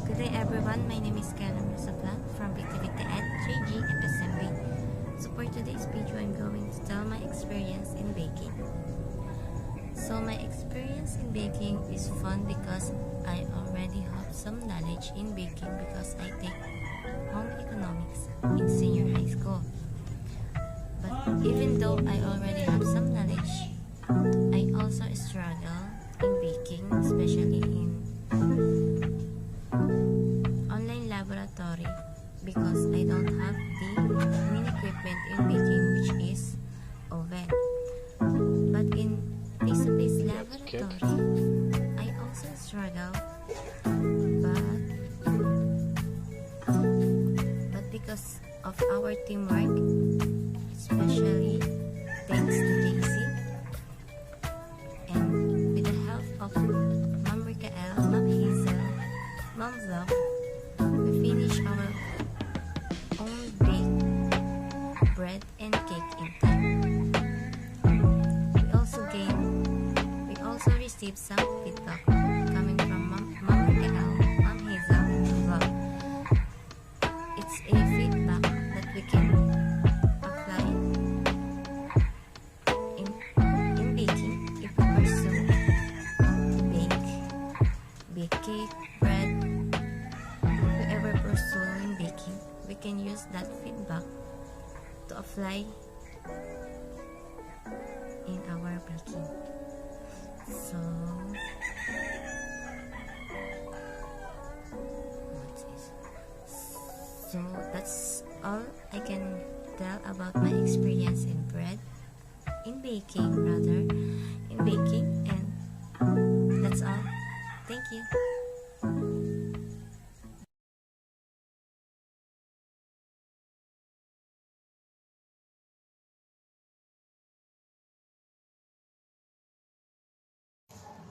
Good day everyone, my name is Karen Rosablan from Activity at 3G FSMB. So for today's video, I'm going to tell my experience in baking. So my experience in baking is fun because I already have some knowledge in baking because I take home economics in senior high school. But even though I already have some knowledge, I also struggle in baking, especially in online laboratory because I don't have the main equipment in baking, which is oven. But in face-to-face laboratory, I also struggle, but because of our teamwork, especially thanks to Daisy, and with the help of Mom Rikael, Mom Hazel, Mom Vlog, we finish our own baked bread and cake in time. We also received some feedback coming from Mom Rikael, Mom Hazel, and Mom Vlog. It's a feedback that we can apply in baking if we pursue to bake cake, bread. If we ever pursue in baking, we can use that feedback to apply in our baking. So that's all I can tell about my experience in baking, and that's all. Thank you.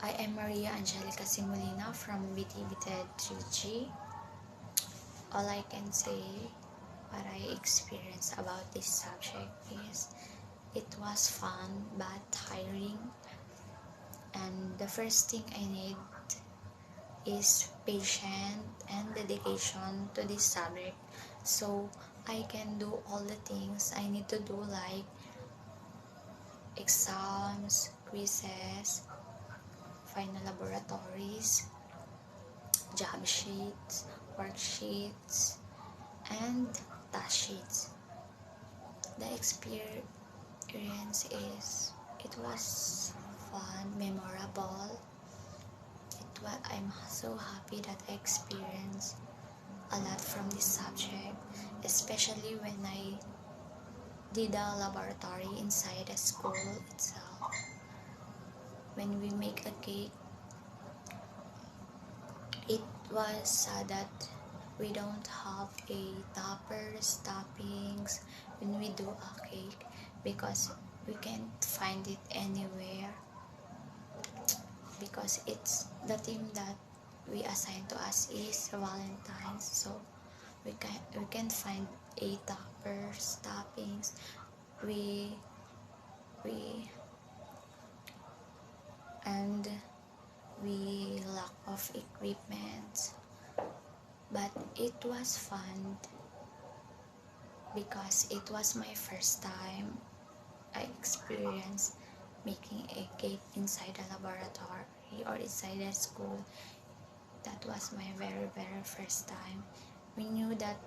I am Maria Angelica Simulina from BTVTED 3G. All I can say what I experienced about this subject is it was fun but tiring, and the first thing I need is patience and dedication to this subject so I can do all the things I need to do, like exams, quizzes, final laboratories, job sheets, worksheets, and task sheets. The experience it was fun, memorable. I'm so happy that I experienced a lot from this subject, especially when I did a laboratory inside the school itself. When we make a cake, it was sad that we don't have a toppers, toppings when we do a cake because we can't find it anywhere, because it's the theme that we assigned to us is Valentine's, so we can't find a toppers, toppings. We and we lack of equipment, but it was fun because it was my first time I experienced making a cake inside a laboratory or inside a school. That was my very first time. We knew that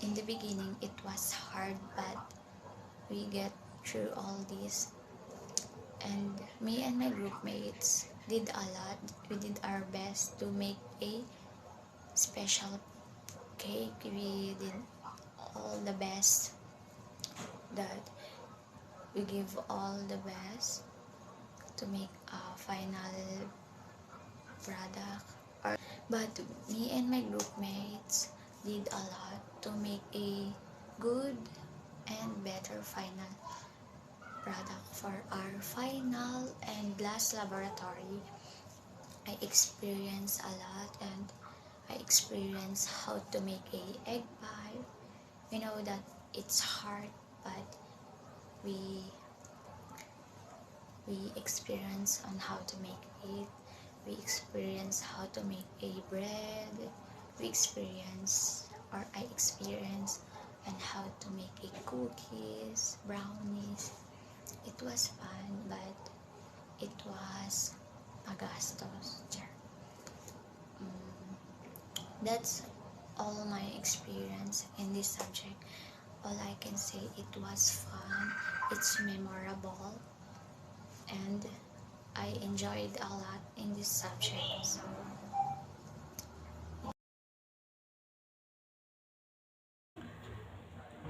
in the beginning it was hard, but we get through all this, and me and my group mates did a lot. We did our best to make a special cake. We did all the best, that we give all the best to make a final product. But me and my group mates did a lot to make a good and better final product. For our final and last laboratory, I experienced a lot, and I experienced how to make a egg pie. We know that it's hard, but we experience on how to make it. We experience how to make a bread, we experience or I experience on how to make a cookies, brownies. It was fun, but it was magastos. That's all my experience in this subject. All I can say, it was fun, it's memorable, and I enjoyed a lot in this subject. So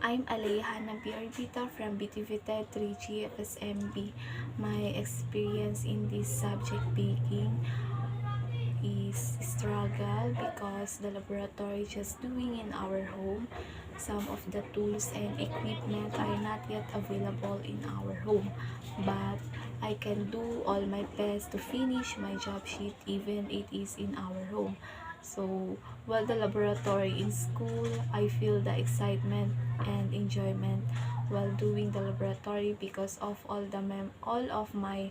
I'm Alejandra Biarbita from BTVT 3G FSMB. My experience in this subject baking is struggle because the laboratory just doing in our home. Some of the tools and equipment are not yet available in our home, but I can do all my best to finish my job sheet even it is in our home. So while the laboratory in school, I feel the excitement and enjoyment while doing the laboratory because of all of my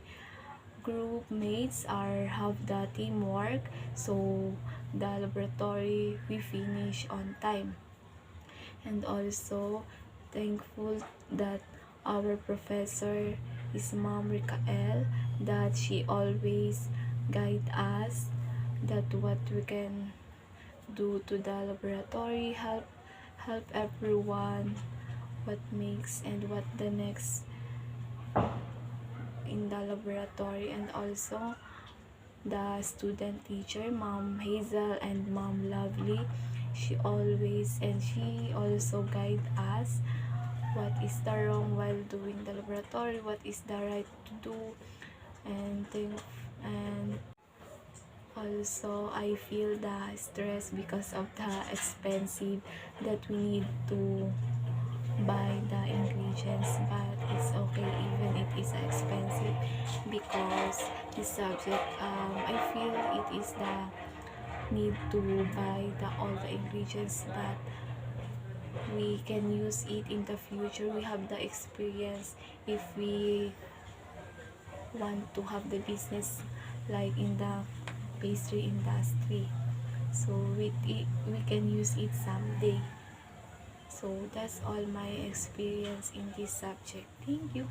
group mates are have the teamwork, so the laboratory we finish on time. And also thankful that our professor is Mom Rikael, that she always guide us that what we can do to the laboratory, help everyone what makes and what the next in the laboratory. And also the student teacher, Mom Hazel and Mom Lovely, she also guide us what is the wrong while doing the laboratory, what is the right to do, and and also I feel the stress because of the expensive that we need to buy the ingredients, but it's okay even it is expensive because this subject, I feel it is the need to buy all the ingredients, but we can use it in the future. We have the experience if we want to have the business like in the pastry industry, so we can use it someday. So that's all my experience in this subject. Thank you.